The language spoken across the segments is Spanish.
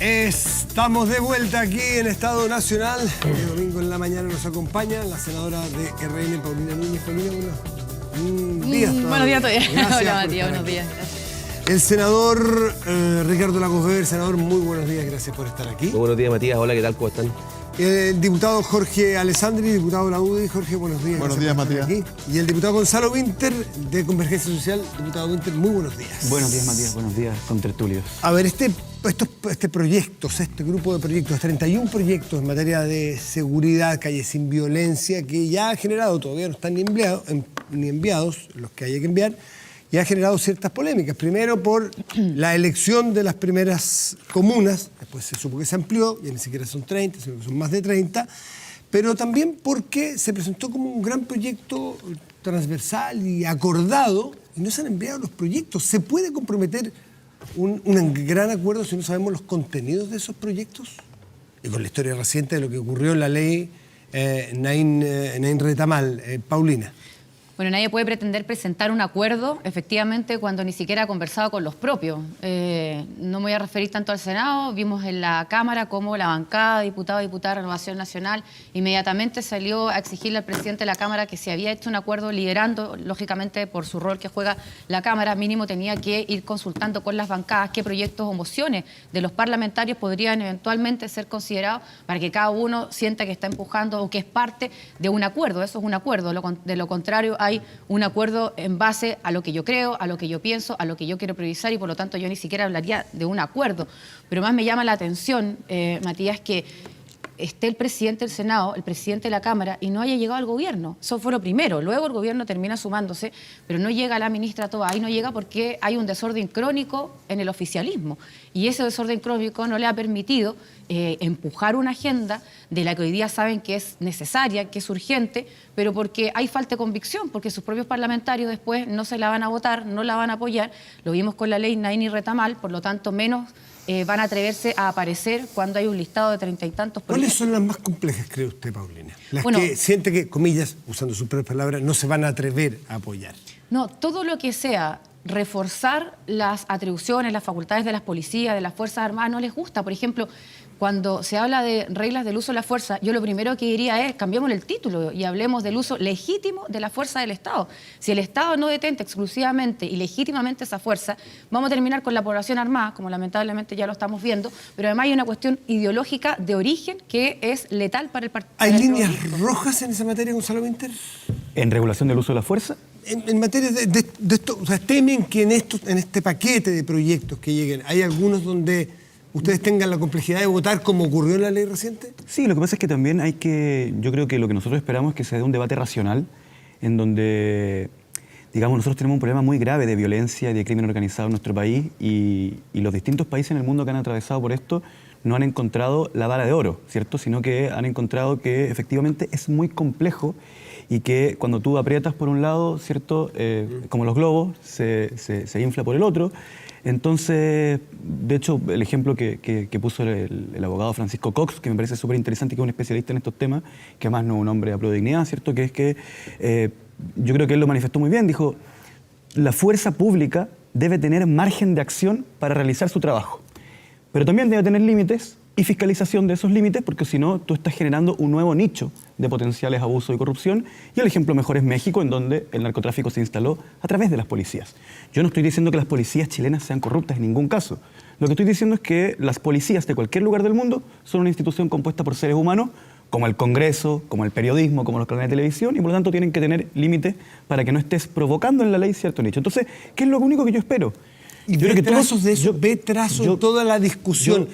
Estamos de vuelta aquí en Estado Nacional. El domingo en la mañana nos acompaña la senadora de RN, Paulina Núñez. Paulina, buenos días. Buenos días todavía. Gracias. Hola, Matías, buenos días. El senador Ricardo Lagos Weber. Senador, muy buenos días, gracias por estar aquí. Muy buenos días, Matías. Hola, ¿qué tal? ¿Cómo están? El diputado Jorge Alessandri, diputado de la UDI. Jorge, buenos días. Buenos días, Matías. Aquí. Y el diputado Gonzalo Winter, de Convergencia Social. Diputado Winter, muy buenos días. Buenos días, Matías. Buenos días, contertulios. A ver, este grupo de proyectos, 31 proyectos en materia de seguridad, calles sin violencia, que ya ha generado, todavía no están ni enviados los que haya que enviar, y ha generado ciertas polémicas. Primero por la elección de las primeras comunas, después se supo que se amplió, ya ni siquiera son 30, sino que son más de 30, pero también porque se presentó como un gran proyecto transversal y acordado, y no se han enviado los proyectos. ¿Se puede comprometer un gran acuerdo si no sabemos los contenidos de esos proyectos? Y con la historia reciente de lo que ocurrió en la ley Nain Retamal. Paulina. Bueno, nadie puede pretender presentar un acuerdo, efectivamente, cuando ni siquiera ha conversado con los propios. No me voy a referir tanto al Senado, vimos en la Cámara cómo la bancada, diputado y diputada de Renovación Nacional, inmediatamente salió a exigirle al presidente de la Cámara que se había hecho un acuerdo liderando, lógicamente, por su rol que juega la Cámara, mínimo tenía que ir consultando con las bancadas qué proyectos o mociones de los parlamentarios podrían eventualmente ser considerados para que cada uno sienta que está empujando o que es parte de un acuerdo. Eso es un acuerdo, de lo contrario hay un acuerdo en base a lo que yo creo, a lo que yo pienso, a lo que yo quiero priorizar y por lo tanto yo ni siquiera hablaría de un acuerdo. Pero más me llama la atención, Matías, que esté el presidente del Senado, el presidente de la Cámara y no haya llegado al gobierno. Eso fue lo primero. Luego el gobierno termina sumándose, pero no llega la ministra Toa. Ahí no llega porque hay un desorden crónico en el oficialismo. Y ese desorden crónico no le ha permitido empujar una agenda de la que hoy día saben que es necesaria, que es urgente, pero porque hay falta de convicción, porque sus propios parlamentarios después no se la van a votar, no la van a apoyar. Lo vimos con la ley Nain Retamal, por lo tanto menos van a atreverse a aparecer cuando hay un listado de 30 y tantos proyectos. ¿Cuáles son las más complejas, cree usted, Paulina? Las Bueno, que siente que, comillas, usando sus propias palabras, no se van a atrever a apoyar. No, todo lo que sea reforzar las atribuciones, las facultades de las policías, de las Fuerzas Armadas, no les gusta. Por ejemplo, cuando se habla de reglas del uso de la fuerza, yo lo primero que diría es, cambiemos el título y hablemos del uso legítimo de la fuerza del Estado. Si el Estado no detenta exclusivamente y legítimamente esa fuerza, vamos a terminar con la población armada, como lamentablemente ya lo estamos viendo, pero además hay una cuestión ideológica de origen que es letal para el partido. ¿Hay líneas rojas en esa materia, Gonzalo Winter? ¿En regulación del uso de la fuerza? En materia de esto, o sea, temen que en este paquete de proyectos que lleguen, ¿hay algunos donde ustedes tengan la complejidad de votar como ocurrió en la ley reciente? Sí, lo que pasa es que también yo creo que lo que nosotros esperamos es que se dé un debate racional en donde, digamos, nosotros tenemos un problema muy grave de violencia y de crimen organizado en nuestro país y los distintos países en el mundo que han atravesado por esto no han encontrado la vara de oro, ¿cierto? Sino que han encontrado que efectivamente es muy complejo y que cuando tú aprietas por un lado, ¿cierto? Como los globos, se infla por el otro. Entonces, de hecho, el ejemplo que puso el abogado Francisco Cox, que me parece súper interesante, que es un especialista en estos temas, que además no es un hombre a pro de dignidad, ¿cierto? Que es que yo creo que él lo manifestó muy bien, dijo, la fuerza pública debe tener margen de acción para realizar su trabajo, pero también debe tener límites y fiscalización de esos límites, porque si no, tú estás generando un nuevo nicho de potenciales abusos y corrupción, y el ejemplo mejor es México, en donde el narcotráfico se instaló a través de las policías. Yo no estoy diciendo que las policías chilenas sean corruptas en ningún caso. Lo que estoy diciendo es que las policías de cualquier lugar del mundo son una institución compuesta por seres humanos, como el Congreso, como el periodismo, como los canales de televisión, y por lo tanto tienen que tener límites para que no estés provocando en la ley cierto nicho. Entonces, ¿qué es lo único que yo espero? Y yo ve trazos de eso, ve trazos en toda la discusión,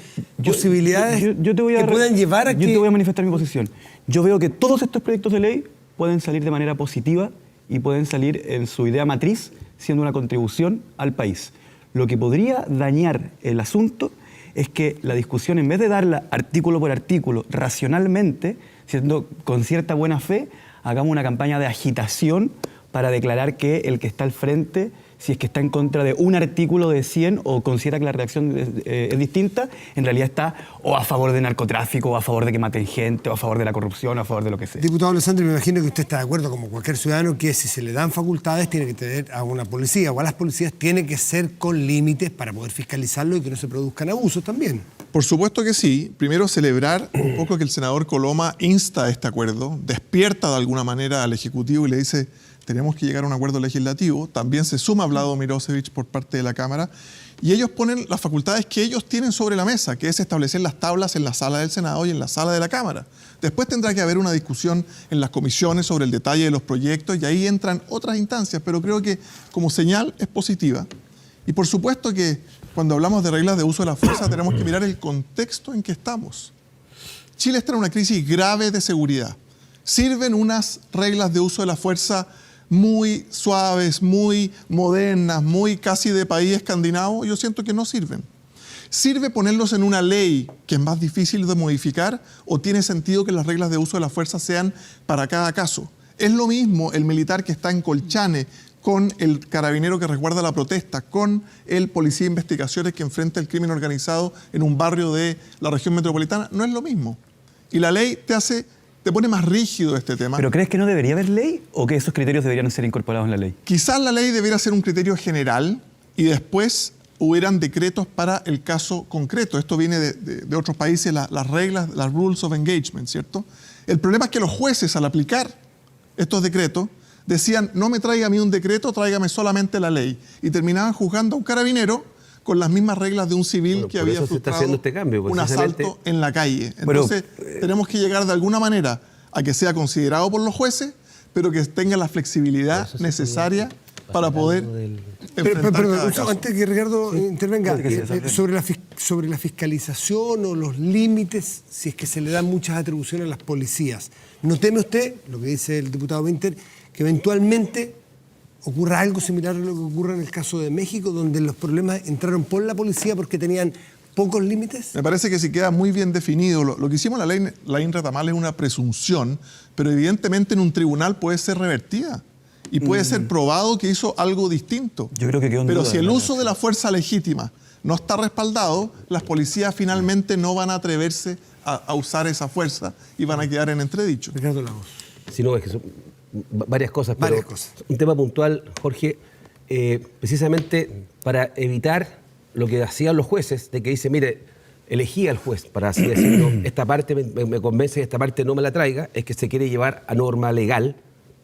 posibilidades que puedan llevar a que... Yo te voy a manifestar mi posición. Yo veo que todos estos proyectos de ley pueden salir de manera positiva y pueden salir en su idea matriz siendo una contribución al país. Lo que podría dañar el asunto es que la discusión, en vez de darla artículo por artículo, racionalmente, siendo con cierta buena fe, hagamos una campaña de agitación para declarar que el que está al frente, si es que está en contra de un artículo de 100 o considera que la redacción es distinta, en realidad está o a favor del narcotráfico, o a favor de que maten gente, o a favor de la corrupción, o a favor de lo que sea. Diputado Alessandri, me imagino que usted está de acuerdo, como cualquier ciudadano, que si se le dan facultades tiene que tener a una policía o a las policías tiene que ser con límites para poder fiscalizarlo y que no se produzcan abusos también. Por supuesto que sí. Primero, celebrar un poco que el senador Coloma insta a este acuerdo, despierta de alguna manera al Ejecutivo y le dice, tenemos que llegar a un acuerdo legislativo. También se suma Vlado Mirosevic por parte de la Cámara y ellos ponen las facultades que ellos tienen sobre la mesa, que es establecer las tablas en la sala del Senado y en la sala de la Cámara. Después tendrá que haber una discusión en las comisiones sobre el detalle de los proyectos y ahí entran otras instancias, pero creo que como señal es positiva. Y por supuesto que cuando hablamos de reglas de uso de la fuerza tenemos que mirar el contexto en que estamos. Chile está en una crisis grave de seguridad. ¿Sirven unas reglas de uso de la fuerza muy suaves, muy modernas, muy casi de país escandinavo? Yo siento que no sirven. ¿Sirve ponerlos en una ley que es más difícil de modificar o tiene sentido que las reglas de uso de la fuerza sean para cada caso? Es lo mismo el militar que está en Colchane con el carabinero que resguarda la protesta, con el policía de investigaciones que enfrenta el crimen organizado en un barrio de la región metropolitana. No es lo mismo. Y la ley te pone más rígido este tema. ¿Pero crees que no debería haber ley o que esos criterios deberían ser incorporados en la ley? Quizás la ley debería ser un criterio general y después hubieran decretos para el caso concreto. Esto viene de otros países, las reglas, las rules of engagement, ¿cierto? El problema es que los jueces, al aplicar estos decretos, decían, no me traiga a mí un decreto, tráigame solamente la ley. Y terminaban juzgando a un carabinero con las mismas reglas de un civil que había frustrado este cambio, un asalto en la calle. Entonces, tenemos que llegar de alguna manera a que sea considerado por los jueces, pero que tenga la flexibilidad necesaria para poder enfrentar cada caso. Antes que Ricardo intervenga, sobre la fiscalización o los límites, si es que se le dan muchas atribuciones a las policías, ¿no teme usted, lo que dice el diputado Winter, que eventualmente ocurra algo similar a lo que ocurre en el caso de México, donde los problemas entraron por la policía porque tenían pocos límites? Me parece que si queda muy bien definido, lo que hicimos en la ley Laín Retamal es una presunción, pero evidentemente en un tribunal puede ser revertida y puede ser probado que hizo algo distinto. Yo creo que quedó en pero duda, si el uso de la fuerza legítima no está respaldado, las policías finalmente no van a atreverse a usar esa fuerza y van a quedar en entredicho. Ricardo Lagos. Si no, es que son varias cosas, pero Varias cosas. un tema puntual, Jorge, precisamente para evitar lo que hacían los jueces, de que dice, mire, elegí al juez, para así decirlo, esta parte me convence y esta parte no me la traiga, es que se quiere llevar a norma legal,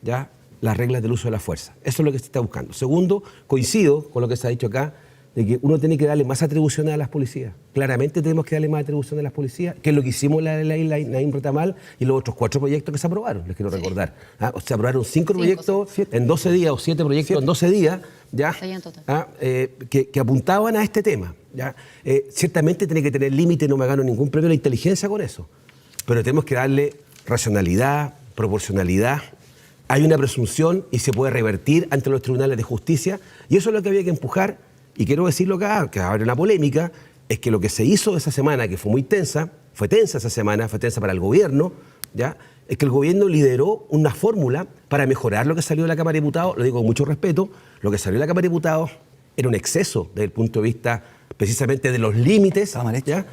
¿ya?, las reglas del uso de la fuerza. Eso es lo que se está buscando. Segundo, coincido con lo que se ha dicho acá, de que uno tiene que darle más atribuciones a las policías. Claramente tenemos que darle más atribuciones a las policías, que es lo que hicimos en la ley Laín Retamal y los otros 4 proyectos que se aprobaron, les quiero recordar. Se aprobaron 5 proyectos en 12 días o 7 proyectos en 12 días, ¿ya? Que apuntaban a este tema, ¿ya? Ciertamente tiene que tener límite, no me gano ningún premio de la inteligencia con eso, pero tenemos que darle racionalidad, proporcionalidad. Hay una presunción y se puede revertir ante los tribunales de justicia y eso es lo que había que empujar. Y quiero decirlo acá, que abre una polémica, es que lo que se hizo esa semana, que fue muy tensa, fue tensa esa semana, fue tensa para el gobierno, ¿ya?, es que el gobierno lideró una fórmula para mejorar lo que salió de la Cámara de Diputados, lo digo con mucho respeto, lo que salió de la Cámara de Diputados era un exceso desde el punto de vista precisamente de los límites, ¿ya?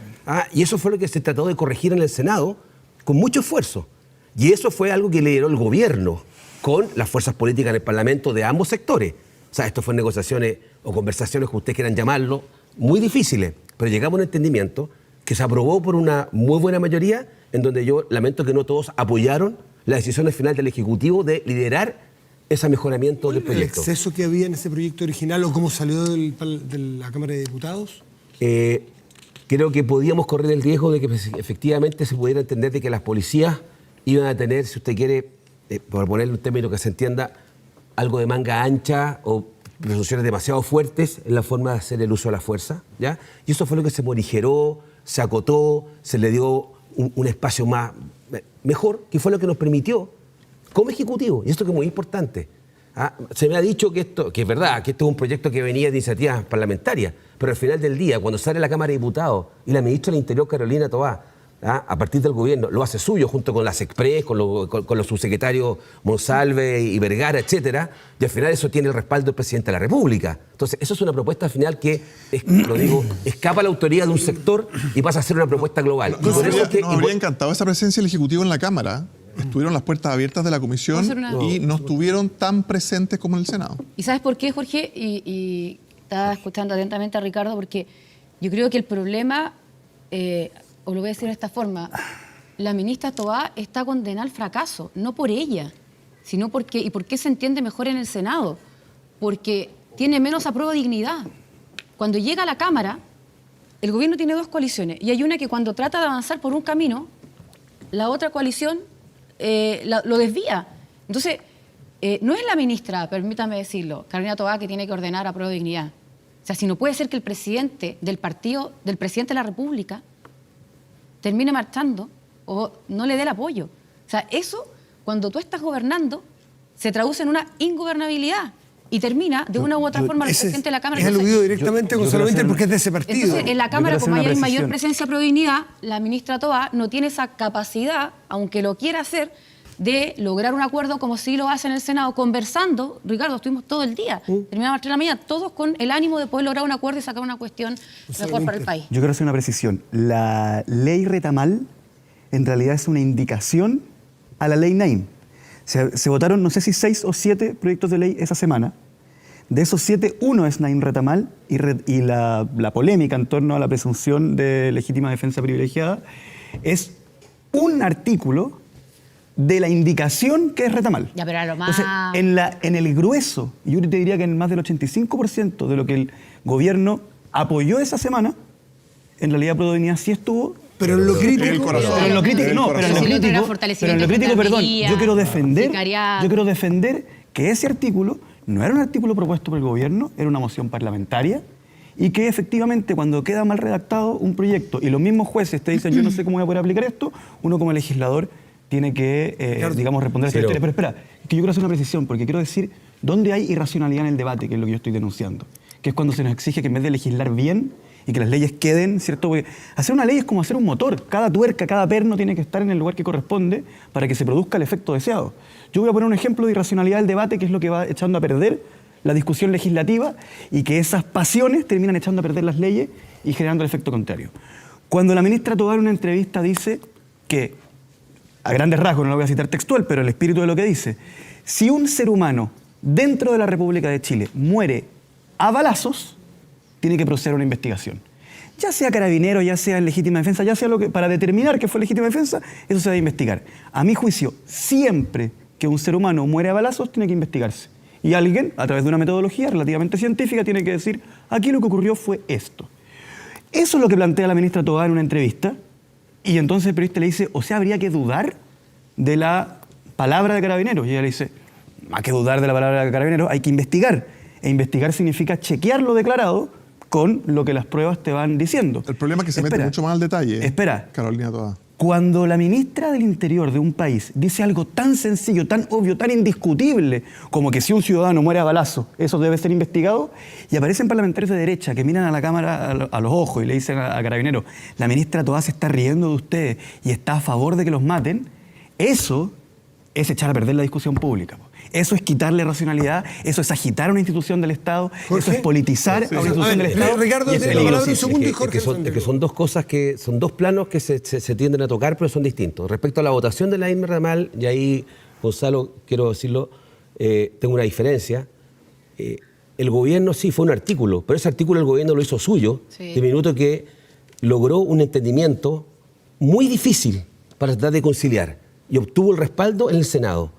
Y eso fue lo que se trató de corregir en el Senado con mucho esfuerzo. Y eso fue algo que lideró el gobierno con las fuerzas políticas en el Parlamento de ambos sectores. O sea, esto fue negociaciones o conversaciones, que ustedes quieran llamarlo, muy difíciles, pero llegamos a un entendimiento que se aprobó por una muy buena mayoría, en donde yo lamento que no todos apoyaron las decisiones finales del Ejecutivo de liderar ese mejoramiento del proyecto. ¿El exceso que había en ese proyecto original o cómo salió de la Cámara de Diputados? Creo que podíamos correr el riesgo de que efectivamente se pudiera entender de que las policías iban a tener, si usted quiere, por ponerle un término que se entienda, algo de manga ancha o resoluciones demasiado fuertes en la forma de hacer el uso de la fuerza, ¿ya? Y eso fue lo que se morigeró, se acotó, se le dio un espacio mejor, que fue lo que nos permitió, como Ejecutivo, y esto que es muy importante. Se me ha dicho que es verdad, que esto es un proyecto que venía de iniciativas parlamentarias, pero al final del día, cuando sale la Cámara de Diputados y la ministra del Interior, Carolina Toá, a partir del gobierno, lo hace suyo junto con las Express, con los subsecretarios Monsalve y Vergara, etcétera, y al final eso tiene el respaldo del presidente de la República. Entonces, eso es una propuesta al final que, lo digo, escapa a la autoridad de un sector y pasa a ser una propuesta global. Nos habría encantado esa presencia del Ejecutivo en la Cámara. Estuvieron las puertas abiertas de la comisión y no estuvieron tan presentes como en el Senado. ¿Y sabes por qué, Jorge? Y estaba escuchando atentamente a Ricardo, porque yo creo que el problema os lo voy a decir de esta forma, la ministra Tobá está condenada al fracaso, no por ella, sino porque, ¿y por qué se entiende mejor en el Senado? Porque tiene menos apruebo de dignidad. Cuando llega a la Cámara, el gobierno tiene dos coaliciones y hay una que cuando trata de avanzar por un camino, la otra coalición lo desvía. Entonces, no es la ministra, permítame decirlo, Carolina Tobá, que tiene que ordenar apruebo de dignidad. O sea, si no puede ser que el presidente del partido, del presidente de la República, termine marchando o no le dé el apoyo. O sea, eso, cuando tú estás gobernando, se traduce en una ingobernabilidad y termina de una u otra forma el presidente de la Cámara. Es aludido directamente con Gonzalo Vinter porque es de ese partido. Entonces, en la Cámara, como quiero hacer hay una mayor precisión. presencia pro dignidad, la ministra Tobá no tiene esa capacidad, aunque lo quiera hacer, de lograr un acuerdo como sí lo hace en el Senado, conversando. Ricardo, estuvimos todo el día, terminamos a las 3 de la mañana, todos con el ánimo de poder lograr un acuerdo y sacar una cuestión mejor para el país. Yo quiero hacer una precisión. La ley Retamal en realidad es una indicación a la ley Naim. Se votaron, no sé si 6 o 7 proyectos de ley esa semana. De esos 7, uno es Naim Retamal y la polémica en torno a la presunción de legítima defensa privilegiada es un artículo de la indicación que es Retamal. Ya, pero a lo más... Entonces, en el grueso, yo te diría que en más del 85% de lo que el gobierno apoyó esa semana, en realidad Pro Dignidad sí estuvo. Pero en lo crítico... En el corazón. Pero en lo crítico, En el no, pero en lo corazón. crítico, Era pero fortalecimiento en lo crítico, de perdón, gendarmería, yo quiero defender que ese artículo no era un artículo propuesto por el gobierno, era una moción parlamentaria y que efectivamente cuando queda mal redactado un proyecto y los mismos jueces te dicen yo no sé cómo voy a poder aplicar esto, uno como legislador tiene que, digamos, responder a esta historia. Pero espera, que yo quiero hacer una precisión porque quiero decir dónde hay irracionalidad en el debate, que es lo que yo estoy denunciando, que es cuando se nos exige que en vez de legislar bien y que las leyes queden, ¿cierto? Porque hacer una ley es como hacer un motor. Cada tuerca, cada perno tiene que estar en el lugar que corresponde para que se produzca el efecto deseado. Yo voy a poner un ejemplo de irracionalidad del debate, que es lo que va echando a perder la discusión legislativa y que esas pasiones terminan echando a perder las leyes y generando el efecto contrario. Cuando la ministra Tobá en una entrevista dice que, a grandes rasgos, no lo voy a citar textual, pero el espíritu de lo que dice, si un ser humano dentro de la República de Chile muere a balazos, tiene que proceder a una investigación. Ya sea carabinero, ya sea en legítima defensa, ya sea lo que, para determinar que fue legítima defensa, eso se debe investigar. A mi juicio, siempre que un ser humano muere a balazos, tiene que investigarse. Y alguien, a través de una metodología relativamente científica, tiene que decir, aquí lo que ocurrió fue esto. Eso es lo que plantea la ministra Tobá en una entrevista, y entonces el periodista le dice, o sea, habría que dudar de la palabra de carabineros. Y ella le dice, más que dudar de la palabra de carabineros, hay que investigar. E investigar significa chequear lo declarado con lo que las pruebas te van diciendo. El problema es que se mete mucho más al detalle. Carolina Tobá. Cuando la ministra del Interior de un país dice algo tan sencillo, tan obvio, tan indiscutible, como que si un ciudadano muere a balazo, eso debe ser investigado, y aparecen parlamentarios de derecha que miran a la Cámara a los ojos y le dicen a Carabineros, la ministra Tobá se está riendo de ustedes y está a favor de que los maten, eso es echar a perder la discusión pública. Eso es quitarle racionalidad, eso es agitar a una institución del Estado, eso es politizar a una institución del Estado. Ricardo, y es tiene la palabra un peligrosísimo. segundo y Jorge. Es que son dos cosas que son dos planos que se tienden a tocar, pero son distintos. Respecto a la votación de la Naim Retamal, y ahí, Gonzalo, quiero decirlo, tengo una diferencia. El gobierno sí fue un artículo, pero ese artículo el gobierno lo hizo suyo, Sí. de minuto que logró un entendimiento muy difícil para tratar de conciliar y obtuvo el respaldo en el Senado.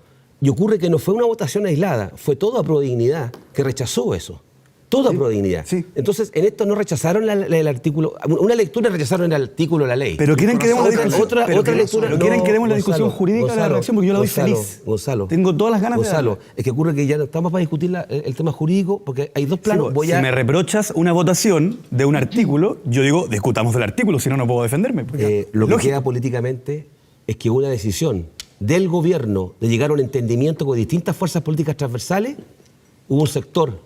Y ocurre que no fue una votación aislada, fue toda Pro Dignidad que rechazó eso. Toda Pro Dignidad. Sí. Entonces, en esto no rechazaron el artículo, una lectura rechazaron el artículo de la ley. Pero quieren que demos la discusión. Otra lectura. Pero quieren que demos la discusión Gonzalo, jurídica de la redacción porque yo la doy feliz. Gonzalo. Tengo todas las ganas Gonzalo, de es que ocurre que ya no estamos para discutir el tema jurídico porque hay dos planos. Si me reprochas una votación de un artículo, yo digo, discutamos del artículo, si no, no puedo defenderme. Lo que queda políticamente es que una decisión del gobierno de llegar a un entendimiento con distintas fuerzas políticas transversales, hubo un sector,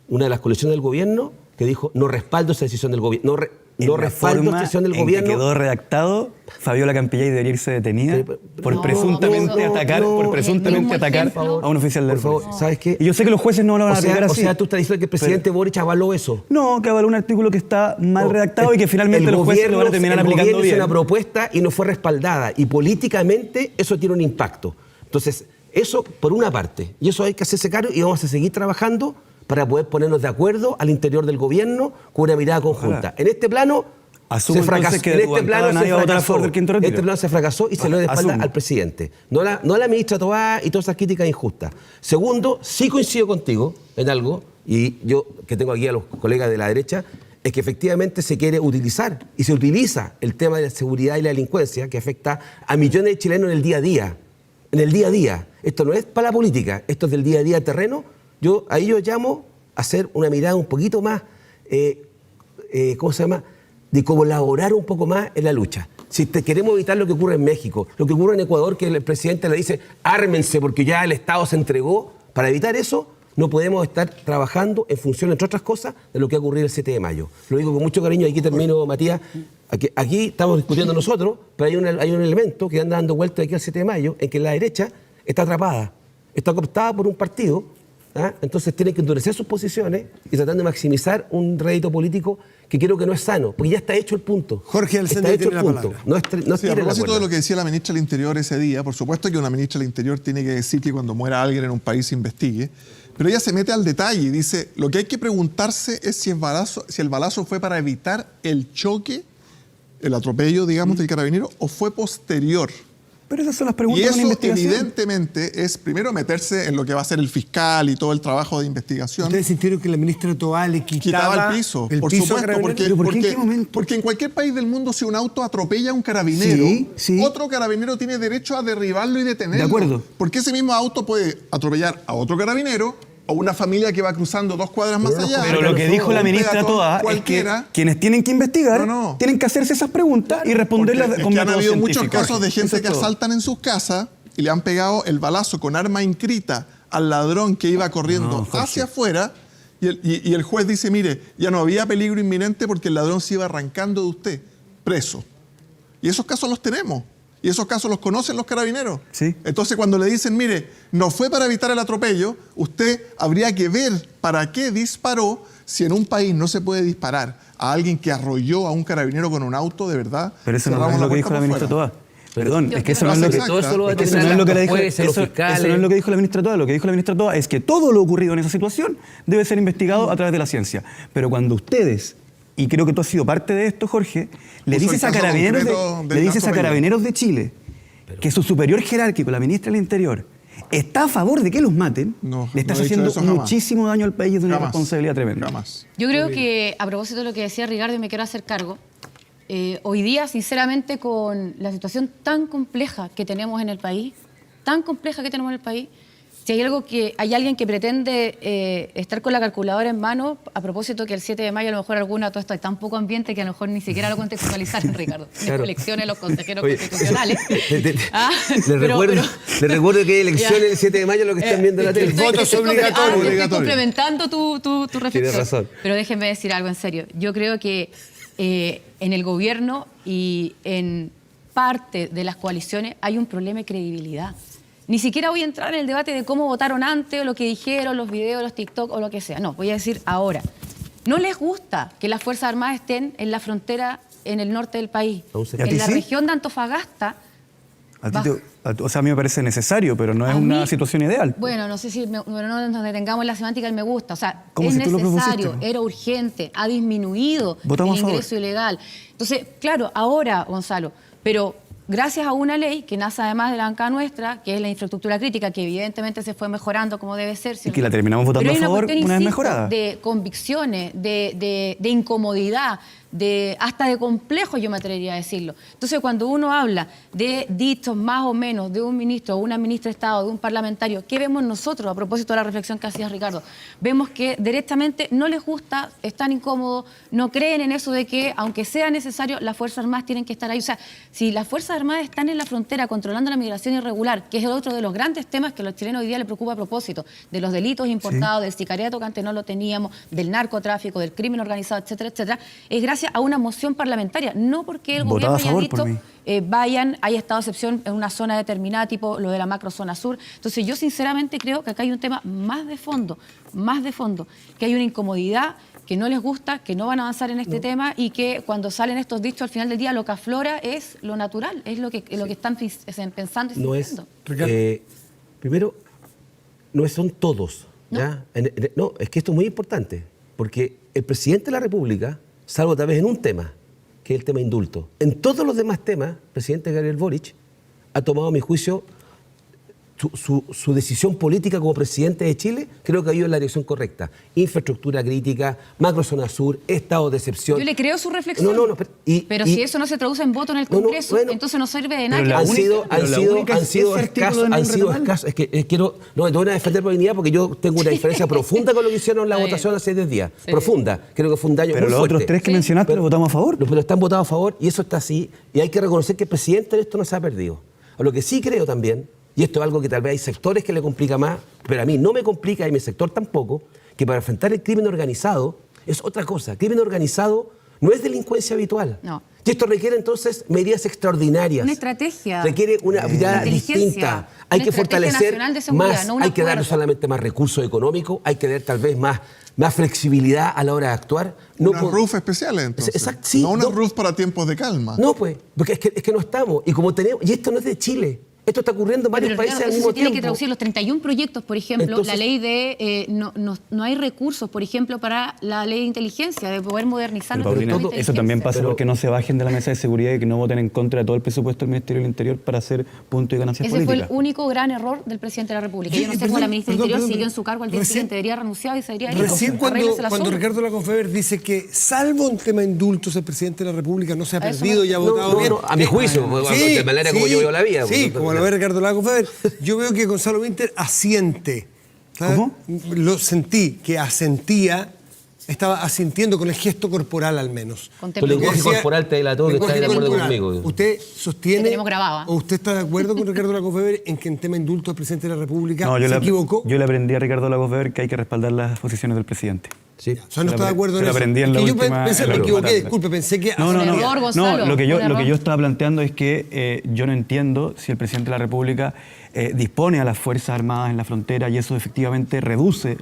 una de las coaliciones del gobierno, que dijo, no respaldo esa decisión del gobierno, no respaldo esa decisión del gobierno. Que quedó redactado, Fabiola Campillay debería irse detenida por presuntamente atacar a un oficial del Por favor, ¿sabes qué? Y yo sé que los jueces no lo van a aplicar así. O sea, tú estás diciendo que el presidente Boric avaló eso. No, que avaló un artículo que está mal redactado y que finalmente los jueces lo van a terminar aplicando bien. El gobierno hizo bien. una propuesta y no fue respaldada. Y políticamente eso tiene un impacto. Entonces, eso por una parte. Y eso hay que hacerse cargo y vamos a seguir trabajando para poder ponernos de acuerdo al interior del gobierno con una mirada conjunta. Ojalá. En este plano, Asumo entonces que de tu bancada nadie va a votar a favor del quinto retiro. Este plano se fracasó y se le dio de espalda Asumo. al presidente. No a la ministra Tobá y todas esas críticas injustas. Segundo, sí coincido contigo en algo, y yo que tengo aquí a los colegas de la derecha, es que efectivamente se quiere utilizar y se utiliza el tema de la seguridad y la delincuencia que afecta a millones de chilenos en el día a día. En el día a día. Esto no es para la política, esto es del día a día terreno. Ahí yo llamo a hacer una mirada un poquito más, ¿cómo se llama?, de colaborar un poco más en la lucha. Si queremos evitar lo que ocurre en México, lo que ocurre en Ecuador, que el presidente le dice, ármense porque ya el Estado se entregó, para evitar eso, no podemos estar trabajando en función, entre otras cosas, de lo que ha ocurrido el 7 de mayo. Lo digo con mucho cariño, aquí termino, Matías. Aquí estamos discutiendo nosotros, pero hay un elemento que anda dando vueltas aquí al 7 de mayo, en que la derecha está atrapada, está cooptada por un partido, ¿ah? Entonces tienen que endurecer sus posiciones y tratar de maximizar un rédito político que creo que no es sano, porque ya está hecho el punto. Jorge está hecho el punto. No Sí, a propósito de lo que decía la ministra del Interior ese día, por supuesto que una ministra del Interior tiene que decir que cuando muera alguien en un país se investigue, pero ella se mete al detalle y dice, lo que hay que preguntarse es si el balazo fue para evitar el choque, el atropello, digamos, del carabinero, o fue posterior. Pero esas son las Y preguntas de una eso investigación. evidentemente es primero meterse en lo que va a hacer el fiscal y todo el trabajo de investigación. ¿Ustedes sintieron que la ministra Tobá le Quitaba el piso, por piso a supuesto, Carabineros? ¿Pero por qué? ¿En qué momento? porque en cualquier país del mundo si un auto atropella a un carabinero, Sí. otro carabinero tiene derecho a derribarlo y detenerlo. De acuerdo. Porque ese mismo auto puede atropellar a otro carabinero o una familia que va cruzando 2 cuadras más allá. Pero lo que dijo la un ministra peatón Toa es que cualquiera. quienes tienen que investigar No. tienen que hacerse esas preguntas y responderlas Porque es con que han métodos habido muchos científicos. casos de Eso gente es que todo. asaltan en sus casas y le han pegado el balazo con arma inscrita al ladrón que iba corriendo No, Jorge. hacia afuera y el juez dice, mire, ya no había peligro inminente porque el ladrón se iba arrancando de usted, preso. Y esos casos los tenemos. Y esos casos los conocen los carabineros. Sí. Entonces cuando le dicen, mire, no fue para evitar el atropello, usted habría que ver para qué disparó si en un país no se puede disparar a alguien que arrolló a un carabinero con un auto, de verdad. Pero eso no cerramos es lo que dijo puerta la por ministra fuera. Toa. Perdón, Yo es que eso creo no es lo que- que... todo eso lo va a Es que eso determinar no es lo que los le dijo, jueces, los eso fiscales. no es lo que dijo la ministra Toa. Lo que dijo la ministra Toa es que todo lo ocurrido en esa situación debe ser investigado a través de la ciencia. Pero cuando ustedes, y creo que tú has sido parte de esto, Jorge, le Puso dices el a caso Carabineros concreto del le dices a atropello. Carabineros de Chile que su superior jerárquico, la ministra del Interior, está a favor de que los maten, No, le estás no he dicho haciendo eso jamás. muchísimo daño al país de una Jamás. responsabilidad tremenda. Jamás. Yo creo que, a propósito de lo que decía Ricardo, y me quiero hacer cargo, hoy día, sinceramente, con la situación tan compleja que tenemos en el país, si hay alguien que pretende estar con la calculadora en mano, a propósito que el 7 de mayo a lo mejor alguna todo esto hay tan poco ambiente que a lo mejor ni siquiera lo contextualizaron, Ricardo. Claro. Las elecciones, los consejeros Oye, constitucionales. Les recuerdo que hay elecciones el 7 de mayo, lo que están viendo en la tele. el voto es obligatorio. Estoy complementando tu reflexión. Tienes razón. Pero déjenme decir algo en serio. Yo creo que en el gobierno y en parte de las coaliciones hay un problema de credibilidad. Ni siquiera voy a entrar en el debate de cómo votaron antes o lo que dijeron, los videos, los TikTok o lo que sea. No, voy a decir ahora. No les gusta que las Fuerzas Armadas estén en la frontera en el norte del país. ¿Y a ti En la sí? región de Antofagasta. O sea, a mí me parece necesario, pero no es A una mí- situación ideal. Bueno, no sé si pero no nos detengamos en la semántica del me gusta. O sea, ¿Cómo es si tú lo necesario, propusiste? era urgente, ha disminuido Votamos el a favor. ingreso ilegal. Entonces, claro, ahora, Gonzalo, pero gracias a una ley que nace además de la banca nuestra, que es la infraestructura crítica, que evidentemente se fue mejorando como debe ser. ¿sí Y o que no? la terminamos votando Pero hay a favor cuestión, una vez insisto, mejorada. de convicciones, de incomodidad, hasta de complejo, yo me atrevería a decirlo. Entonces, cuando uno habla de dichos más o menos de un ministro o una ministra de Estado, de un parlamentario, ¿qué vemos nosotros a propósito de la reflexión que hacía Ricardo? Vemos que directamente no les gusta, están incómodos, no creen en eso de que, aunque sea necesario, las Fuerzas Armadas tienen que estar ahí. O sea, si las Fuerzas Armadas están en la frontera controlando la migración irregular, que es el otro de los grandes temas que a los chilenos hoy día les preocupa a propósito, de los delitos importados, del sicariato que antes no lo teníamos, del narcotráfico, del crimen organizado, etcétera, etcétera, es gracias a una moción parlamentaria, no porque el Votada gobierno a haya favor dicho por mí. haya estado de excepción en una zona determinada, tipo lo de la macrozona sur. Entonces yo sinceramente creo que acá hay un tema más de fondo, que hay una incomodidad, que no les gusta, que no van a avanzar en este tema y que cuando salen estos dichos al final del día lo que aflora es lo natural, es lo que están pensando y No es, sintiendo. Ricardo. primero, no son todos. ¿ya? No, es que esto es muy importante, porque el presidente de la República, salvo tal vez en un tema, que es el tema indulto. En todos los demás temas, el presidente Gabriel Boric ha tomado, a mi juicio, su decisión política como presidente de Chile, creo que ha ido en la dirección correcta. Infraestructura crítica, macrozona sur, estado de excepción. Yo le creo su reflexión. Pero si eso no se traduce en voto en el Congreso, entonces no sirve de nada. Han sido escasos. Es que quiero... No, te voy a defender por dignidad porque yo tengo una diferencia profunda con lo que hicieron en la votación hace 10 días. Sí. Profunda. Creo que fue un daño pero muy los fuerte. Otros tres que mencionaste los votamos a favor. Pero están votados a favor y eso está así. Y hay que reconocer que el presidente de esto no se ha perdido. A lo que sí creo también, y esto es algo que tal vez hay sectores que le complica más, pero a mí no me complica y mi sector tampoco, que para enfrentar el crimen organizado es otra cosa. El crimen organizado no es delincuencia habitual. No. Y esto requiere entonces medidas extraordinarias. Una estrategia. Requiere una mirada distinta. Hay que fortalecer más, no hay que dar no solamente más recursos económicos, hay que dar tal vez más flexibilidad a la hora de actuar. Unas RUF especiales, entonces. Exacto, sí, no unas RUF para tiempos de calma. No, pues, porque es que no estamos. Y como tenemos, y esto no es de Chile. Esto está ocurriendo en varios países al mismo tiempo. Tiene que traducir los 31 proyectos, por ejemplo, entonces, la ley de... no hay recursos, por ejemplo, para la ley de inteligencia, de poder modernizar los Paulina, sistemas de eso también pasa pero, porque no se bajen de la mesa de seguridad y que no voten en contra de todo el presupuesto del Ministerio del Interior para hacer punto y ganancias políticas. Ese fue el único gran error del presidente de la República. Yo no sé cómo la ministra del Interior siguió en su cargo al día siguiente, debería renunciar y se debería ir. Recién cuando Ricardo Lagos-Weber dice que, salvo un tema de indultos, el presidente de la República no se ha perdido y ha votado bien. A mi juicio, de manera como yo veo la vida. Sí, como lo ve Ricardo Lagos-Weber. Yo veo que Gonzalo Winter asiente. ¿Sabes? ¿Cómo? Lo sentí, que asentía, estaba asintiendo con el gesto corporal al menos. Tu lenguaje corporal te delató que estás de acuerdo conmigo. ¿Usted sostiene tenemos grabado, o usted está de acuerdo con Ricardo Lagos-Weber en que en tema indulto el presidente de la República No, se equivocó? Yo le aprendí a Ricardo Lagos-Weber que hay que respaldar las posiciones del presidente. Sí. O sea, no está de acuerdo en eso. Lo aprendí en la yo última... pensé, me equivoqué, disculpe, pensé que... No, lo que yo estaba planteando es que yo no entiendo si el presidente de la República dispone a las Fuerzas Armadas en la frontera y eso efectivamente reduce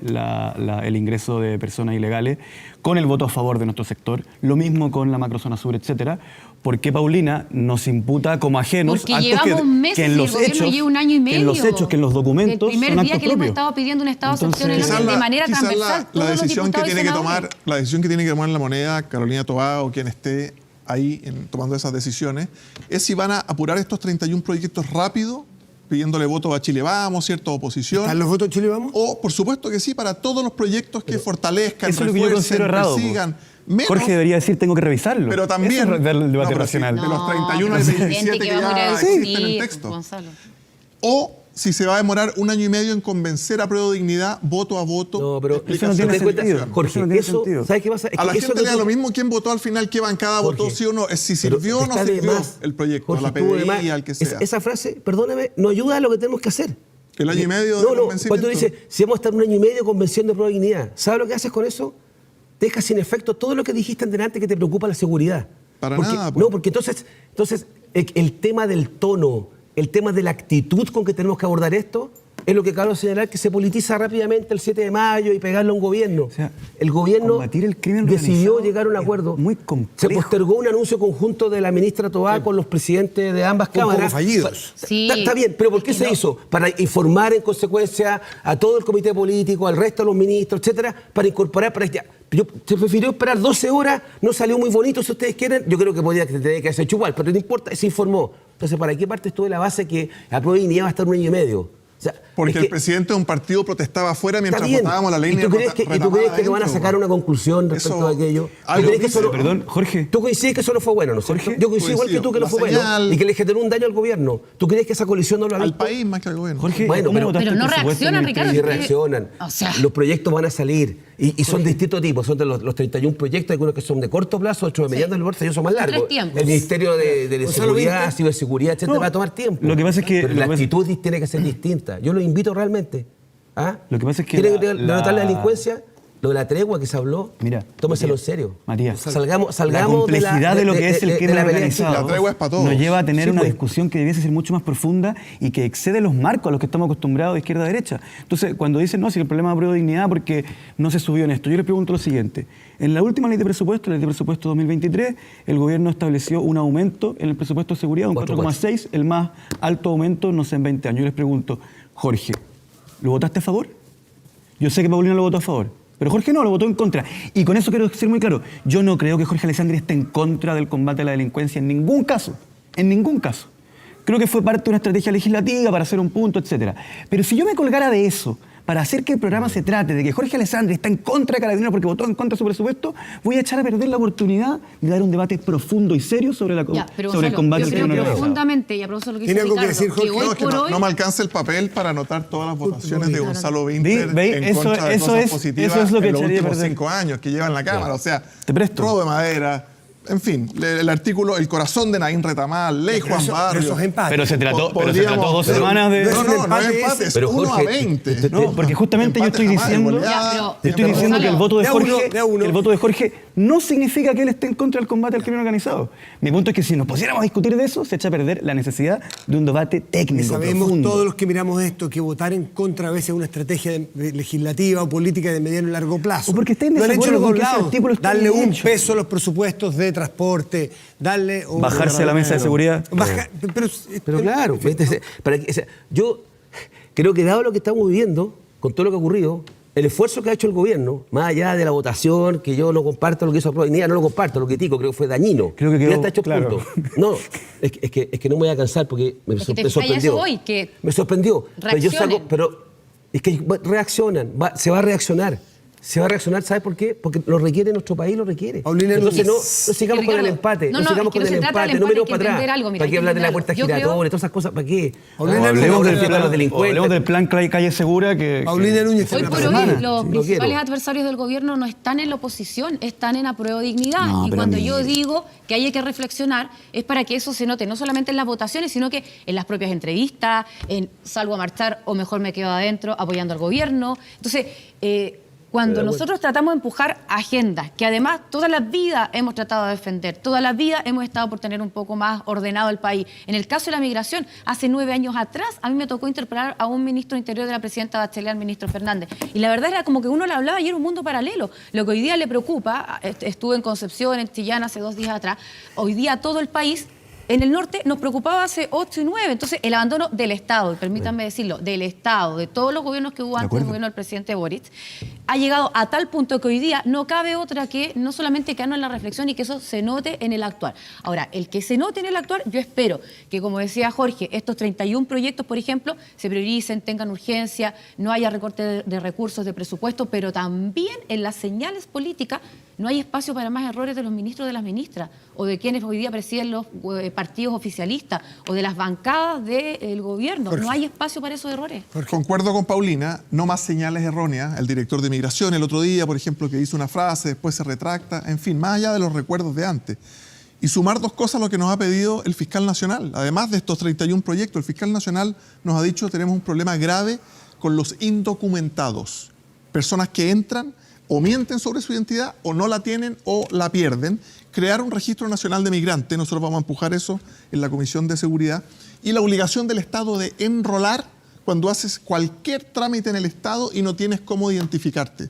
el ingreso de personas ilegales con el voto a favor de nuestro sector, lo mismo con la macrozona sur, etcétera. ¿Por qué Paulina nos imputa como ajenos porque llevamos meses que en los y el gobierno hechos, lleva un año y medio, que en los hechos, que en los documentos el primer son día actos que le hemos propios? estado pidiendo un estado de excepción Entonces, de manera transversal la todos los decisión que diputados y tiene que senadores. tomar, la decisión que tiene que tomar la moneda, Carolina Toá o quien esté ahí tomando esas decisiones, es si van a apurar estos 31 proyectos rápido, pidiéndole voto a Chile Vamos, ¿cierto? Oposición. ¿Están los votos de Chile Vamos? O, por supuesto que sí, para todos los proyectos que fortalezcan, eso es lo que yo considero errado, persigan. Menos, Jorge debería decir, tengo que revisarlo. pero también... Eso es el debate pero racional. de los 31 al 27 que ya existen en el texto. Gonzalo. O si se va a demorar un año y medio en convencer a Prueba de Dignidad, voto a voto. No, pero eso no tiene sentido. Jorge, Eso no tiene eso, sentido. ¿sabes qué pasa? Es A la que eso gente le da que lo tú- mismo quién votó al final, qué bancada Jorge, votó, sí o no. Es si pero sirvió o no está de sirvió más. el proyecto, Jorge, a la estuvo de más. PDI, al que sea. Esa frase, perdóname, no ayuda a lo que tenemos que hacer. El año y medio de No, cuando convencimiento. tú dices, si vamos a estar un año y medio convenciendo a Prueba de Dignidad, ¿sabes lo que haces con eso? Dejas sin efecto todo lo que dijiste antes que te preocupa la seguridad. Para Porque- nada, pues. No, porque entonces el tema del tono, el tema de la actitud con que tenemos que abordar esto, es lo que acabo de señalar, que se politiza rápidamente el 7 de mayo y pegarle a un gobierno. O sea, el gobierno combatir el crimen decidió organizado llegar a un es acuerdo. muy Se complejo. postergó un anuncio conjunto de la ministra Toá con los presidentes de ambas Un poco cámaras. fallidos. Sí. Está bien, pero ¿por qué se hizo? Para informar en consecuencia a todo el comité político, al resto de los ministros, etcétera, para incorporar. Se prefirió esperar 12 horas, no salió muy bonito, si ustedes quieren. Yo creo que podría que tener que hacer igual, pero no importa, se informó. Entonces, ¿para qué parte estuvo de la base que la Prueba de Dignidad va a estar un año y medio? O sea, Porque es el que- presidente de un partido protestaba afuera mientras Está bien. votábamos la ley. ¿Y tú crees que no van a sacar una conclusión respecto a aquello? ¿Tú algo crees que dice. eso no- Perdón, Jorge. Tú coincides que eso no fue bueno, ¿no es cierto? Jorge, Yo coincido igual que tú que no la fue bueno señal- y que le generó un daño al gobierno. ¿Tú crees que esa colisión no lo ha Al visto? país más que al gobierno. Jorge, Bueno, ¿cómo pero- votaste Pero el no presupuesto reaccionan, del Ricardo. Sí Ministerio? reaccionan. O sea- Los proyectos van a salir y son de distinto tipo. Son de los 31 proyectos, algunos que son de corto plazo, otros de mediano plazo y otros son más largos. 3 tiempos. El Ministerio de Gonzalo Seguridad, Winter. Ciberseguridad, etcétera, No, va a tomar tiempo. lo que pasa es que- Pero lo la que pasa- actitud tiene que ser distinta. Yo lo invito realmente. ¿Ah? Lo que pasa es que ¿Quieren la- levantar la delincuencia? Lo de la tregua que se habló, Mira, tómeselo en Matías, serio. Matías, Salgamos la complejidad de lo que es el crimen la pelea organizado La tregua es para todos. nos lleva a tener Sí, una pues. discusión que debiese ser mucho más profunda y que excede los marcos a los que estamos acostumbrados de izquierda a derecha. Entonces, cuando dicen, no, si el problema es Prueba de Dignidad porque no se subió en esto, yo les pregunto lo siguiente. En la última ley de presupuesto, la ley de presupuesto 2023, el gobierno estableció un aumento en el presupuesto de seguridad, un 4,6, el más alto aumento, no sé, en 20 años. Yo les pregunto, Jorge, ¿lo votaste a favor? Yo sé que Paulina lo votó a favor. Pero Jorge no, lo votó en contra. Y con eso quiero ser muy claro. Yo no creo que Jorge Alessandri esté en contra del combate a la delincuencia en ningún caso. En ningún caso. Creo que fue parte de una estrategia legislativa para hacer un punto, etcétera. Pero si yo me colgara de eso para hacer que el programa se trate de que Jorge Alessandri está en contra de Carabineros porque votó en contra de su presupuesto, voy a echar a perder la oportunidad de dar un debate profundo y serio sobre el combate al crimen organizado. Profundamente, y a propósito lo que ¿Tiene dice algo que Ricardo, decir, Jorge? hoy No, es que por no, hoy... no me alcanza el papel para anotar todas las votaciones de Gonzalo Winter Ve, en eso- contra de eso cosas es- positivas eso es lo que en los echaría a últimos perder. 5 años que lleva en la Cámara. O sea, Te presto. robo de madera, en fin, el artículo, el corazón de Naín Retamal, ley Juan Barrio. Esos empates. Pero se trató Podríamos- 2 semanas de... No, no, no es empate empate, ese. es Pero 1 a Jorge, 20. No, porque justamente yo Empate estoy jamás, diciendo, goleada, Ya, pero- te estoy diciendo que el voto de De a uno, Jorge, de a uno. el voto de Jorge no significa que él esté en contra del combate al crimen organizado. Mi punto es que si nos pusiéramos a discutir de eso, se echa a perder la necesidad de un debate Y técnico, sabemos profundo. todos los que miramos esto que votar en contra a veces es una estrategia legislativa o política de mediano y largo plazo. O porque está en Lo han hecho desacuerdo los con dos que ese lados. artículo está Darle bien un hecho. peso a los presupuestos de transporte, darle... o Bajarse a la mesa de seguridad. Pero claro, o sea, yo creo que dado lo que estamos viviendo, con todo lo que ha ocurrido, el esfuerzo que ha hecho el gobierno, más allá de la votación, que yo no comparto lo que hizo Provincia, no lo comparto, lo critico, creo que fue dañino. Creo que quedó ya está hecho claro. punto. No, es que no me voy a cansar porque me Es que te me fijas, sorprendió. eso voy, que me sorprendió. reaccionen. Pero es que reaccionan, se va a reaccionar. Se va a reaccionar, ¿sabes por qué? Porque lo requiere nuestro país, lo requiere. Paulina Entonces no Núñez. sigamos con el Ricardo, empate, no, no no, sigamos es que con no el se trata del empate, no empate, miremos hay que para entender atrás. algo, mira, ¿Para hay qué que hablar de la entender puerta algo. Yo creo- giratoria, todas esas cosas? ¿Para qué? Paulina, Hablemos del hablar de plan, delincuentes. hablemos del plan Calle Segura que... Paulina Núñez, Hoy una por hoy semana. los No principales quiero. adversarios del gobierno no están en la oposición, están en apruebo dignidad. No, y pero cuando mire. yo digo que hay que reflexionar es para que eso se note no solamente en las votaciones, sino que en las propias entrevistas, en salgo a marchar o mejor me quedo adentro apoyando al gobierno. Entonces, cuando nosotros tratamos de empujar agendas, que además toda la vida hemos tratado de defender, toda la vida hemos estado por tener un poco más ordenado el país. En el caso de la migración, hace 9 años atrás, a mí me tocó interpelar a un ministro de Interior de la presidenta Bachelet, al ministro Fernández. Y la verdad era como que uno le hablaba y era un mundo paralelo. Lo que hoy día le preocupa, estuve en Concepción, en Chillán hace 2 días atrás, hoy día todo el país... En el norte nos preocupaba hace 8 y 9. Entonces, el abandono del Estado, y permítanme decirlo, del Estado, de todos los gobiernos que hubo antes del gobierno del presidente Boric, ha llegado a tal punto que hoy día no cabe otra que no solamente quedarnos en la reflexión y que eso se note en el actuar. Ahora, el que se note en el actuar, yo espero que, como decía Jorge, estos 31 proyectos, por ejemplo, se prioricen, tengan urgencia, no haya recorte de recursos, de presupuesto, pero también en las señales políticas no hay espacio para más errores de los ministros o de las ministras, o de quienes hoy día presiden los partidos oficialistas, o de las bancadas del gobierno. Jorge. No hay espacio para esos errores. Concuerdo con Paulina, no más señales erróneas. El director de Migración el otro día, por ejemplo, que hizo una frase, después se retracta, en fin, más allá de los recuerdos de antes. Y sumar 2 cosas a lo que nos ha pedido el fiscal nacional. Además de estos 31 proyectos, el fiscal nacional nos ha dicho que tenemos un problema grave con los indocumentados. Personas que entran o mienten sobre su identidad o no la tienen o la pierden. Crear un registro nacional de migrantes, nosotros vamos a empujar eso en la Comisión de Seguridad, y la obligación del Estado de enrolar cuando haces cualquier trámite en el Estado y no tienes cómo identificarte.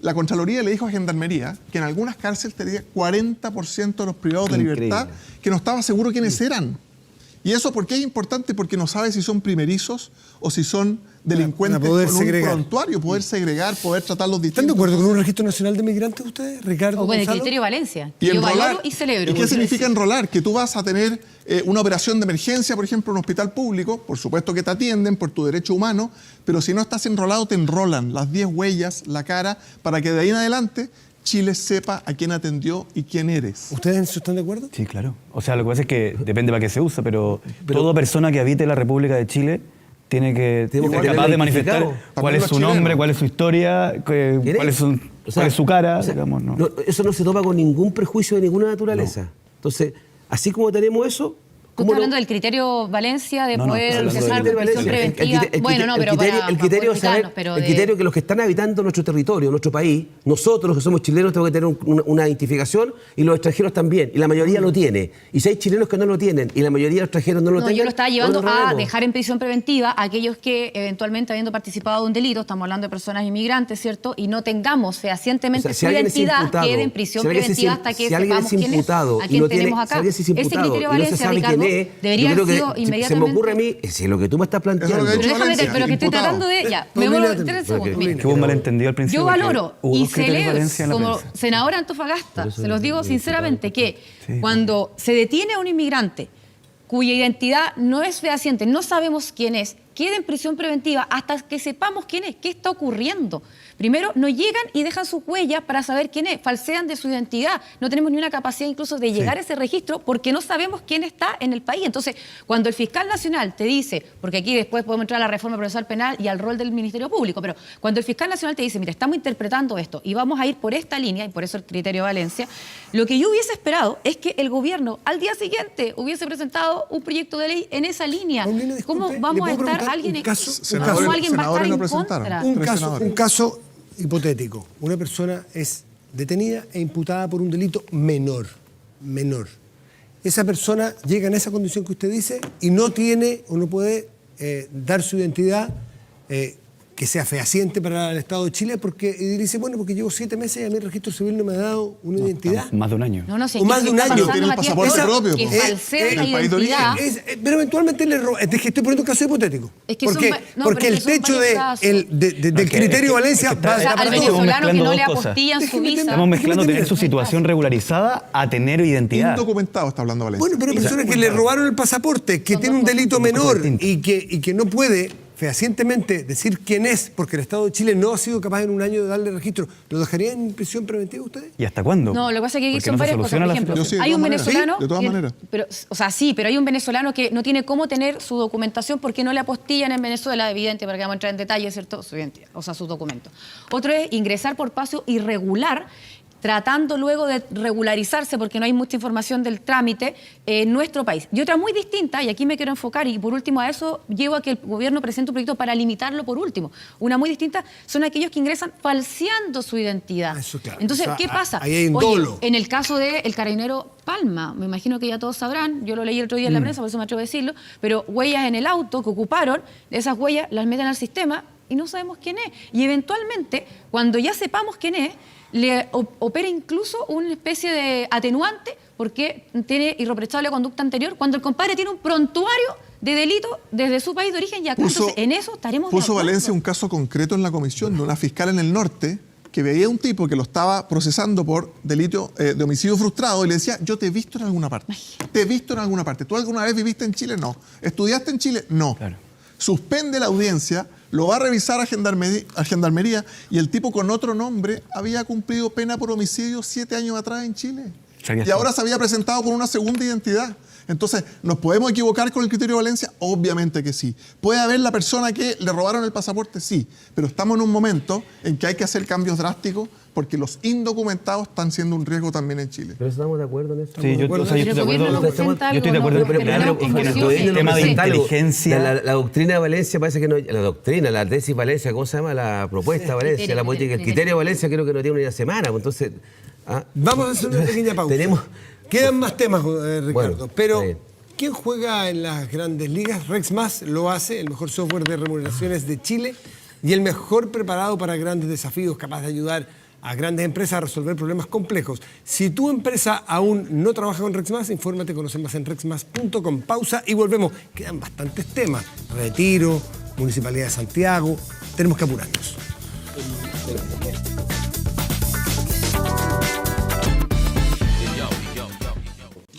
La Contraloría le dijo a Gendarmería que en algunas cárceles tenía 40% de los privados de Increíble. libertad que no estaba seguro quiénes eran. ¿Y eso por qué es importante? Porque no sabe si son primerizos o si son delincuentes Para poder con segregar. un prontuario, poder segregar, poder tratarlos distintos. ¿Están de acuerdo con un registro nacional de migrantes ustedes, Ricardo? O con el Gonzalo? criterio Valencia, que Y yo enrolar. valoro y celebro. ¿Y qué significa enrolar? Que tú vas a tener una operación de emergencia, por ejemplo, en un hospital público, por supuesto que te atienden por tu derecho humano, pero si no estás enrolado, te enrolan las 10 huellas, la cara, para que de ahí en adelante Chile sepa a quién atendió y quién eres. ¿Ustedes en eso están de acuerdo? Sí, claro. O sea, lo que pasa es que depende para qué se usa, pero toda persona que habite la República de Chile tiene que Tenemos que ser capaz de tenerlo manifestar identificado. cuál es su También los nombre, chilenos. cuál es su historia, cuál es su cara, digamos, ¿no? Eso no se toma con ningún prejuicio de ninguna naturaleza. Entonces, así como tenemos eso... Tú ¿cómo estás no? hablando del criterio Valencia de No, no, poder hablando cesar del con prisión criterio preventiva. Bueno, no, pero el criterio es saber, pero el criterio que los que están habitando nuestro territorio, nuestro país, nosotros que somos chilenos tenemos que tener una identificación y los extranjeros también, y la mayoría lo tiene. Y si hay chilenos que no lo tienen y la mayoría de los extranjeros no lo No, tienen, yo lo estaba llevando no nos a robemos. dejar en prisión preventiva a aquellos que eventualmente habiendo participado de un delito, estamos hablando de personas inmigrantes, ¿cierto? Y no tengamos fehacientemente O sea, si su alguien es identidad, imputado, quede en prisión si alguien preventiva es hasta que si alguien sepamos es quién es, imputado a y quién no tiene- tenemos si acá. alguien es Ese imputado criterio y no se Valencia, sabe quién Ricardo, terminé. debería yo creo haber sido que se me inmediatamente. ocurre a mí, si lo que tú me estás planteando. Eso es lo que ha Pero hecho déjame, Valencia, pero que estoy imputado. tratando de. Ya, me Paulina, voy 3 segundos. porque- Mira, Que hubo un malentendido al principio. yo porque valoro hubo y dos criterios de celebro valencia en la como prensa. senadora Antofagasta, Por eso se los digo el sinceramente, que Sí. cuando se detiene a un inmigrante cuya identidad no es fehaciente, no sabemos quién es, queda en prisión preventiva hasta que sepamos quién es, qué está ocurriendo. Primero, no llegan y dejan sus huellas para saber quién es, falsean de su identidad. No tenemos ni una capacidad incluso de llegar a ese registro porque no sabemos quién está en el país. Entonces, cuando el fiscal nacional te dice, porque aquí después podemos entrar a la reforma procesal penal y al rol del Ministerio Público, pero cuando el fiscal nacional te dice, mira, estamos interpretando esto y vamos a ir por esta línea, y por eso el criterio de Valencia, lo que yo hubiese esperado es que el gobierno al día siguiente hubiese presentado un proyecto de ley en esa línea. Paulina, disculpe, ¿Cómo ¿le vamos puedo a estar preguntar alguien un caso? Senadores- ¿cómo alguien va a estar senadores no en presentaron. contra? Un Tres caso, senadores. un caso hipotético. Una persona es detenida e imputada por un delito menor. Esa persona llega en esa condición que usted dice y no tiene o no puede dar su identidad que sea fehaciente para el Estado de Chile porque y dice, bueno, porque llevo 7 meses y a mí el registro civil no me ha dado una identidad. Más de un año. No, si O más de un está año. pasando, Tiene el Matías, pasaporte que- propio, que pues. falsea En la el país de origen. identidad. Pero eventualmente le roba. Es que estoy poniendo un caso hipotético. Es que porque son no, porque pero el es que son techo varios casos. del Es que- criterio Valencia es que va O sea, Estamos al para todo. venezolano que mezclando no dos le cosas. apostillan su Déjeme visa. Estamos mezclando Déjeme tener su terminar. situación regularizada a tener identidad. Indocumentado está hablando Valencia. Bueno, pero personas que le robaron el pasaporte, que tiene un delito menor y que no puede fehacientemente decir quién es, porque el Estado de Chile no ha sido capaz en un año de darle registro, ¿lo dejarían en prisión preventiva ustedes? ¿Y hasta cuándo? No, lo que pasa es que aquí Porque son no se varias cosas. soluciona Por la ejemplo, Yo sí, de hay un todas maneras. venezolano. Sí, de todas maneras. Pero, o sea, sí, pero hay un venezolano que no tiene cómo tener su documentación porque no le apostillan en Venezuela, evidente, para que vamos a entrar en detalle, ¿cierto? Su identidad, o sea, su documento. Otro es ingresar por paso irregular, tratando luego de regularizarse porque no hay mucha información del trámite en nuestro país. Y otra muy distinta, y aquí me quiero enfocar, y por último a eso llevo a que el gobierno presente un proyecto para limitarlo por último. Una muy distinta son aquellos que ingresan falseando su identidad. Eso, claro. Entonces, O sea, ¿qué pasa? ahí hay un Oye, dolo. en el caso del carabinero Palma, me imagino que ya todos sabrán, yo lo leí el otro día en la prensa, por eso me atrevo a decirlo, pero huellas en el auto que ocuparon, esas huellas las meten al sistema y no sabemos quién es. Y eventualmente, cuando ya sepamos quién es, le opera incluso una especie de atenuante porque tiene irreprochable conducta anterior, cuando el compadre tiene un prontuario de delito desde su país de origen y acá. Entonces, en eso estaremos de Puso acuerdo. Valencia un caso concreto en la comisión de una fiscal en el norte que veía a un tipo que lo estaba procesando por delito de homicidio frustrado y le decía, yo te he visto en alguna parte. Te he visto en alguna parte. ¿Tú alguna vez viviste en Chile? No. ¿Estudiaste en Chile? No. Claro. Suspende la audiencia, lo va a revisar a Gendarmería y el tipo con otro nombre había cumplido pena por homicidio 7 años atrás en Chile. Sabía Y ahora se había presentado con una segunda identidad. Entonces, ¿nos podemos equivocar con el criterio de Valencia? Obviamente que sí. ¿Puede haber la persona que le robaron el pasaporte? Sí. Pero estamos en un momento en que hay que hacer cambios drásticos porque los indocumentados están siendo un riesgo también en Chile. Pero estamos de acuerdo en eso. Sí, yo, o sea, yo estoy de acuerdo. Yo Estoy de acuerdo. Pero Pero claro, tenemos en el confusiones. gobierno no Tema de presenta algo. inteligencia. La doctrina de Valencia parece que no. La doctrina, la tesis Valencia, ¿cómo se llama? La propuesta Valencia, Criterio, la política. El criterio. criterio de Valencia creo que no tiene una semana. Pues entonces. Vamos a hacer una pequeña pausa. Tenemos. Quedan más temas, Ricardo, Bueno, pero está bien. ¿quién juega en las grandes ligas? Rexmas lo hace, el mejor software de remuneraciones de Chile y el mejor preparado para grandes desafíos, capaz de ayudar a grandes empresas a resolver problemas complejos. Si tu empresa aún no trabaja con Rexmas, infórmate, conoce más en rexmas.com. Pausa y volvemos. Quedan bastantes temas. Retiro, Municipalidad de Santiago. Tenemos que apurarnos.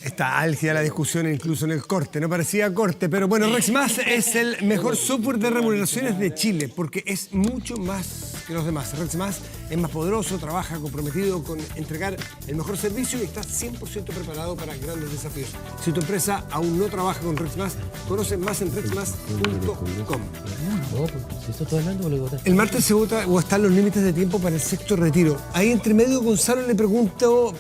Está álgida la discusión incluso en el corte, no parecía corte, pero bueno, Rexmas es el mejor software de remuneraciones de Chile porque es mucho más que los demás. Rexmas es más poderoso, trabaja comprometido con entregar el mejor servicio y está 100% preparado para grandes desafíos. Si tu empresa aún no trabaja con Rexmas, conoce más en rexmas.com. No, pues, si esto estoy hablando, lo votaste. El martes se vota o están los límites de tiempo para el sexto retiro. Ahí entre medio Gonzalo le preguntó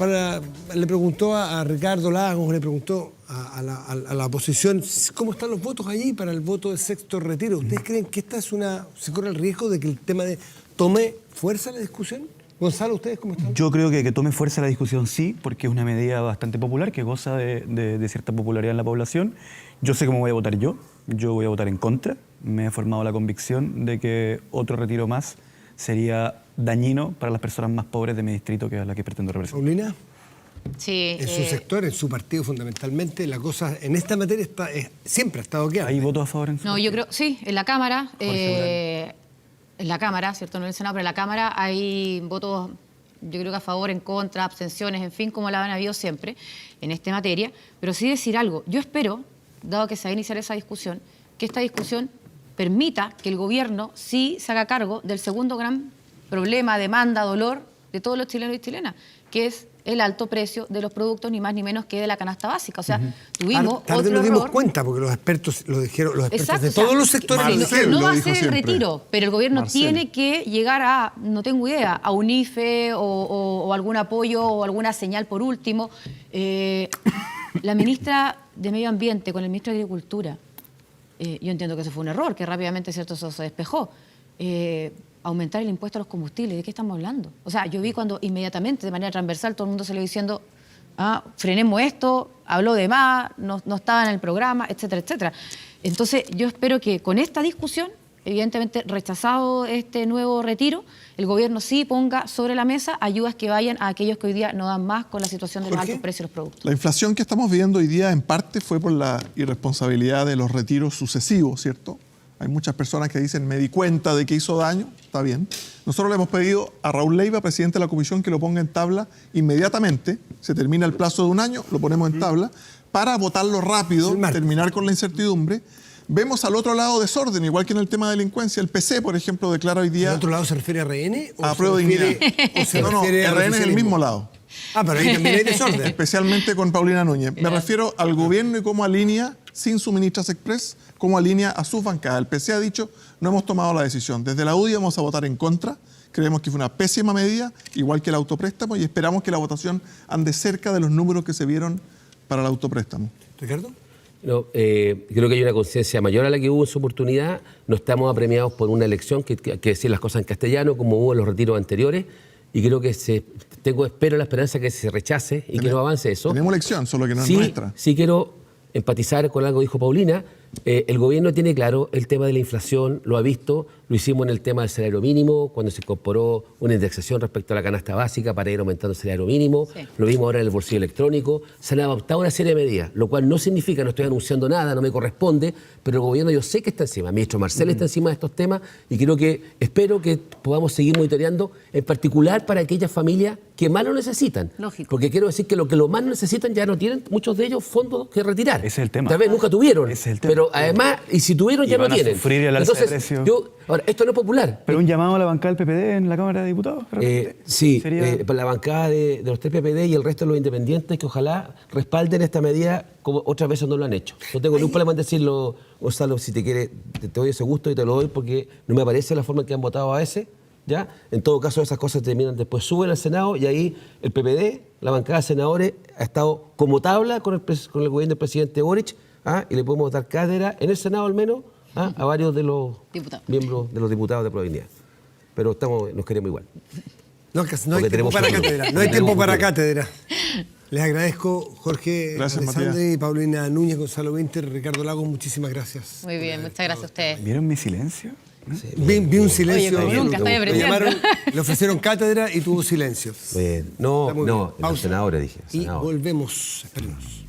a Ricardo Lagos, le preguntó a la oposición cómo están los votos allí para el voto del sexto retiro. ¿Ustedes creen que se corre el riesgo de que el tema tome fuerza la discusión? Gonzalo, ¿ustedes cómo están? Yo creo que tome fuerza la discusión sí, porque es una medida bastante popular, que goza de cierta popularidad en la población. Yo sé cómo voy a votar yo voy a votar en contra. Me he formado la convicción de que otro retiro más sería dañino para las personas más pobres de mi distrito, que es la que pretendo representar. Paulina. Sí, en su sector, en su partido fundamentalmente, la cosa en esta materia siempre ha estado quedando. ¿Hay votos a favor en su No, partido? yo creo, sí, en la Cámara, Jorge en la Cámara, ¿cierto? No en el Senado, pero en la Cámara hay votos, yo creo que a favor, en contra, abstenciones, en fin, como la han habido siempre en esta materia. Pero sí decir algo, yo espero, dado que se va a iniciar esa discusión, que esta discusión permita que el gobierno sí se haga cargo del segundo gran problema, demanda, dolor de todos los chilenos y chilenas, que es el alto precio de los productos, ni más ni menos que de la canasta básica. O sea, tuvimos Tarde otro nos dimos error. cuenta, porque los expertos lo dijeron, los expertos Exacto, de o sea, todos los sectores sí, lo dijeron. no va lo a dijo ser el siempre. retiro, pero el gobierno Marcel. tiene que llegar a, no tengo idea, a un IFE o algún apoyo o alguna señal por último. La ministra de Medio Ambiente con el ministro de Agricultura, yo entiendo que eso fue un error, que rápidamente cierto eso se despejó. Aumentar el impuesto a los combustibles, ¿de qué estamos hablando? O sea, yo vi cuando inmediatamente, de manera transversal, todo el mundo salió diciendo, frenemos esto, habló de más, no estaba en el programa, etcétera, etcétera. Entonces, yo espero que con esta discusión, evidentemente rechazado este nuevo retiro, el gobierno sí ponga sobre la mesa ayudas que vayan a aquellos que hoy día no dan más con la situación de los Jorge. altos precios de los productos. La inflación que estamos viviendo hoy día en parte fue por la irresponsabilidad de los retiros sucesivos, ¿cierto? Hay muchas personas que dicen, me di cuenta de que hizo daño, está bien. Nosotros le hemos pedido a Raúl Leiva, presidente de la comisión, que lo ponga en tabla inmediatamente. Se termina el plazo de un año, lo ponemos en tabla, para votarlo rápido, El martes. terminar con la incertidumbre. Vemos al otro lado desorden, igual que en el tema de delincuencia. El PC, por ejemplo, declara hoy ¿El día otro lado se refiere a RN? a prueba de dignidad. ¿O se No, refiere al RN es el oficialismo? mismo lado. Ah, pero ahí también hay desorden. Especialmente con Paulina Núñez. Me refiero al gobierno y cómo alinea, sin suministras express, cómo alinea a sus bancadas. El PC ha dicho, no hemos tomado la decisión. Desde la UDI vamos a votar en contra. Creemos que fue una pésima medida, igual que el autopréstamo, y esperamos que la votación ande cerca de los números que se vieron para el autopréstamo. ¿Ricardo? No, creo que hay una conciencia mayor a la que hubo en su oportunidad. No estamos apremiados por una elección, que hay que decir las cosas en castellano, como hubo en los retiros anteriores. Y creo que espero la esperanza que se rechace y que no avance eso. Tenemos elección, solo que no es Sí, nuestra. sí quiero empatizar con algo que dijo Paulina. El gobierno tiene claro el tema de la inflación, lo ha visto, lo hicimos en el tema del salario mínimo, cuando se incorporó una indexación respecto a la canasta básica para ir aumentando el salario mínimo, Sí. lo vimos ahora en el bolsillo electrónico, se han adoptado una serie de medidas, lo cual no significa, no estoy anunciando nada, no me corresponde, pero el gobierno yo sé que está encima, el ministro Marcel está encima de estos temas y espero que podamos seguir monitoreando, en particular para aquellas familias que más lo necesitan. Lógico. Porque quiero decir que lo que lo más necesitan ya no tienen, muchos de ellos, fondos que retirar. Ese es el tema. Tal vez nunca tuvieron. Ese es el tema. Pero además, y si tuvieron Y ya no van a tienen. sufrir el alza de Entonces, precio. ahora, esto no es popular. ¿Pero un llamado a la bancada del PPD en la Cámara de Diputados? Sí, Sería- por la bancada de los tres PPD y el resto de los independientes que ojalá respalden esta medida como otras veces no lo han hecho. No tengo ningún problema en decirlo, Gonzalo, si te quiere, te doy ese gusto y te lo doy porque no me parece la forma en que han votado a ese. ¿Ya? En todo caso, esas cosas terminan después, suben al Senado y ahí el PPD, la bancada de senadores, ha estado como tabla con el gobierno del presidente Boric, y le podemos dar cátedra en el Senado al menos a varios de los Diputados. miembros de los diputados de Provincia. Pero nos queremos igual. No, no hay Porque tiempo tenemos para futuro. cátedra. No hay Tenemos tiempo para futuro. cátedra. Les agradezco, Jorge Gracias, Alessandri, Matías. Paulina Núñez, Gonzalo Winter, Ricardo Lagos, muchísimas gracias. Muy bien, muchas gracias a ustedes. ¿Vieron mi silencio? Vi un silencio. Oye, como nunca, estoy le, aprendiendo. le ofrecieron cátedra y tuvo silencio. No, Está muy bien. no, los Pausa. senadores dije. Y senadores. volvemos. Espérenos.